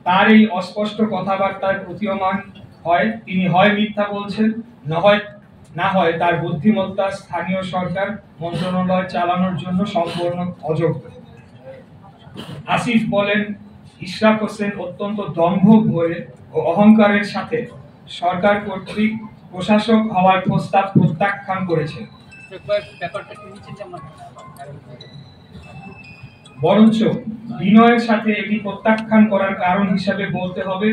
তার এই অস্পষ্ট কথাবার্তার প্রতীয়মান হয় তিনি হয় মিথ্যা বলছেন, না হয় তার বুদ্ধিমত্তা স্থানীয় সরকার মন্ত্রণালয় চালানোর জন্য সম্পূর্ণ অযোগ্য। আসিফ বলেন, ইশরাক হোসেন অত্যন্ত দম্ভ ভরে ও অহংকারের সাথে সরকার কর্তৃক প্রশাসক হওয়ার প্রস্তাব প্রত্যাখ্যান করেছে। বরঞ্চ বিনয়ের সাথে এটি প্রত্যাখ্যান করার কারণ হিসাবে বলতে হবে,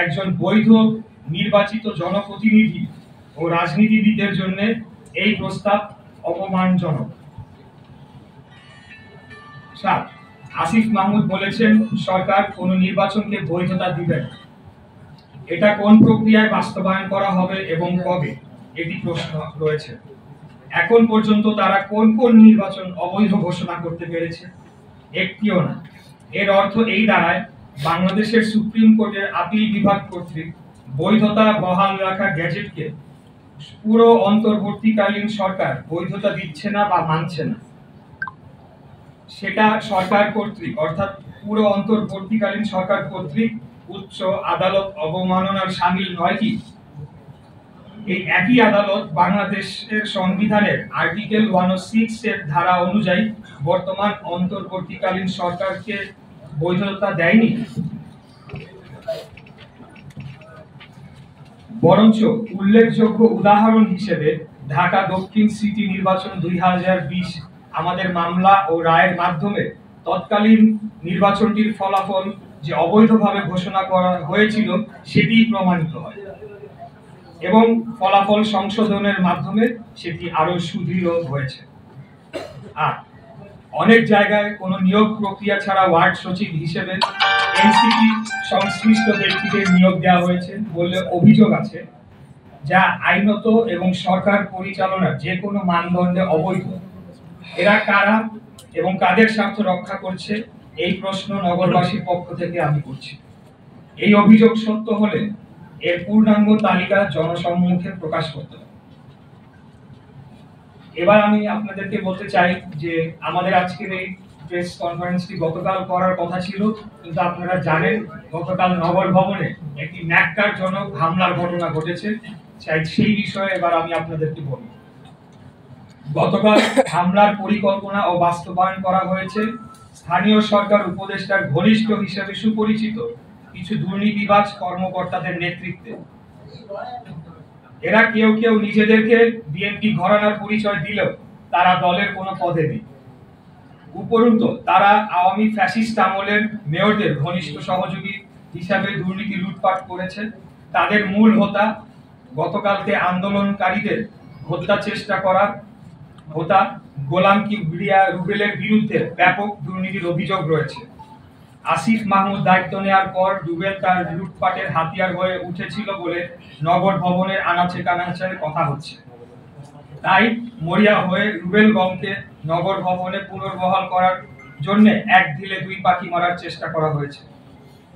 একজন বৈধ নির্বাচিত জনপ্রতিনিধি ও রাজনীতিবিদের জন্য এই প্রস্তাব অপমানজনক। আসিফ মাহমুদ বলেছেন, সরকার কোন নির্বাচনকে বৈধতা দিবে না। এটা কোন প্রক্রিয়ায় বাস্তবায়ন করা হবে এবং কবে, এটি প্রশ্ন রয়েছে। এখন পর্যন্ত তারা কোন কোন নির্বাচন অবৈধ ঘোষণা করতে পেরেছে? একটিও না। এর অর্থ এই দাঁড়ায়, বাংলাদেশের সুপ্রিম কোর্টের আপিল বিভাগ কর্তৃক বৈধতা বহাল রাখা গ্যাজেটকে পুরো অন্তর্বর্তীকালীন সরকার বৈধতা দিচ্ছে না বা মানছে না। সেটা সরকার কর্তৃক, অর্থাৎ পুরো অন্তর্বর্তীকালীন সরকার কর্তৃক উচ্চ আদালত অবমাননার শামিল নয় কি? এই একই আদালত বাংলাদেশের সংবিধানের আর্টিকেল 106 এর ধারা অনুযায়ী বর্তমান অন্তর্বর্তীকালীন সরকারকে বৈধতা দেয়নি, বরঞ্চ উল্লেখযোগ্য উদাহরণ হিসেবে ঢাকা দক্ষিণ সিটি নির্বাচন 2020 আমাদের মামলা ও রায়ের মাধ্যমে তৎকালীন নির্বাচনটির ফলাফল যে অবৈধভাবে ঘোষণা করা হয়েছিল সেটি প্রমাণিত হয় এবং ফলাফল সংশোধনের মাধ্যমে সেটি আরো সুদৃঢ় হয়েছে। আর অনেক জায়গায় কোনো নিয়োগ প্রক্রিয়া ছাড়া ওয়ার্ড সচিব হিসেবে এনসিপি সংশ্লিষ্ট ব্যক্তিদের নিয়োগ দেওয়া হয়েছে বলে অভিযোগ আছে, যা আইনত এবং সরকার পরিচালনার যে কোনো মানদণ্ডে অবৈধ। এরা কারা এবং কাদের স্বার্থ রক্ষা করছে, এই প্রশ্ন নগরবাসীর পক্ষ থেকে আমি করছি। এই অভিযোগ সত্য হলে এর পূর্ণাঙ্গ তালিকা জনসম্মুখে প্রকাশ করতে হবে। এবার আমি আপনাদেরকে বলতে চাই যে আমাদের আজকের এই প্রেস কনফারেন্সটি গতকাল করার কথা ছিল, কিন্তু আপনারা জানেন গতকাল নগর ভবনে একটি ন্যাক্কারজনক হামলার ঘটনা ঘটেছে। সেই বিষয়ে এবার আমি আপনাদেরকে বলব। গতকাল হামলার পরিকল্পনা ও বাস্তবায়ন করা হয়েছে স্থানীয় সরকার উপদেষ্টার ঘনিষ্ঠ হিসেবে সুপরিচিত কিছু দুর্নীতিবাজ কর্মকর্তাদের নেতৃত্বে। এরা কেউ কেউ নিজেদেরকে বিএনপি ঘরানার পরিচয় দিলেও তারা দলের কোনো পদে নেই। উপরন্তু তারা আওয়ামী ফ্যাসিস্ট আমলের মেয়রদের ঘনিষ্ঠ সহযোগী হিসাবে দুর্নীতি লুটপাট করেছে। তাদের মূল হোতা গতকালকে আন্দোলনকারীদের হত্যা চেষ্টা করার হোতা গোলাম কিবরিয়া রুবেলের বিরুদ্ধে ব্যাপক দুর্নীতির অভিযোগ রয়েছে। আসিফ মাহমুদ দায়িত্ব নেওয়ার পর রুবেল তার লুটপাটের হাতিয়ার হয়ে উঠেছিল বলে নগর ভবনের আনাচে কানাচে কথা হচ্ছে। তাই মরিয়া হয়ে রুবেলগঞ্জকে নগর ভবনে পুনর্বহাল করার জন্য এক ঢিলে দুই পাখি মারার চেষ্টা করা হয়েছে।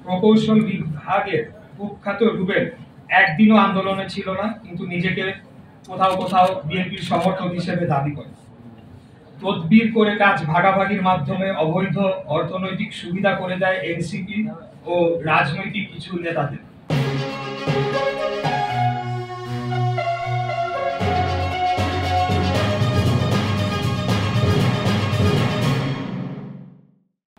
প্রকৌশল বিভাগের কুখ্যাত রুবেল একদিনও আন্দোলনে ছিল না, কিন্তু নিজেকে কোথাও কোথাও বিএনপির সমর্থক হিসেবে দাবি করে। তদবির করে কাজ ভাগাভাগির মাধ্যমে অবৈধ অর্থনৈতিক সুবিধা করে দেয় এনসিপি ও রাজনৈতিক কিছু নেতাদের।